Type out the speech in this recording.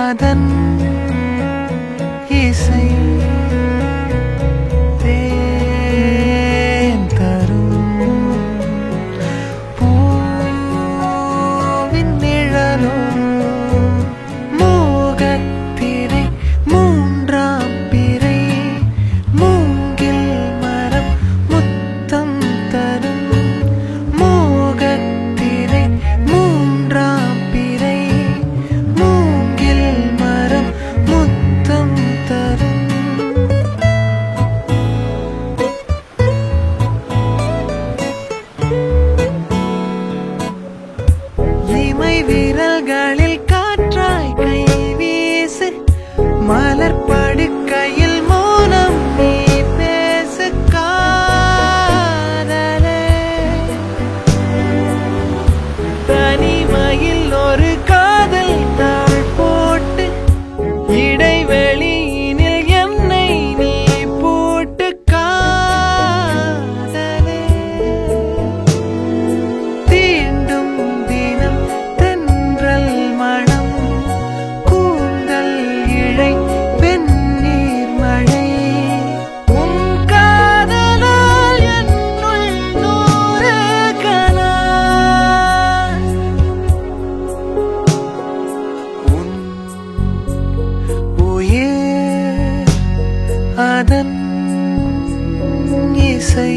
அதன் இசை தேன் தரும் பூவின் நிழலோ மோகத்திரை மூன்றாம் பிறை மூங்கில் மரம் முத்தம் தரும் மோகத்திரை மூன்றாம் பிறை மூங்கில் மரம் முத்தம் தரும் இமை விரல்களில் காற்றாய் கை வீசு மலர் படுக்கையில் மௌனம் நீ பேசு காதலே தனிமையில் ஒரு காதல் தாழ் போட்டு இடைவெளியினில் என்னை நீ போட்டு காதலே தீண்டும் தினம் தென்றல் மணம் கூந்தல் இழை வெந்நீர் மழை உன் காதலால் என்னுள் நூறு கனா உன் உயிர் அதன் இசை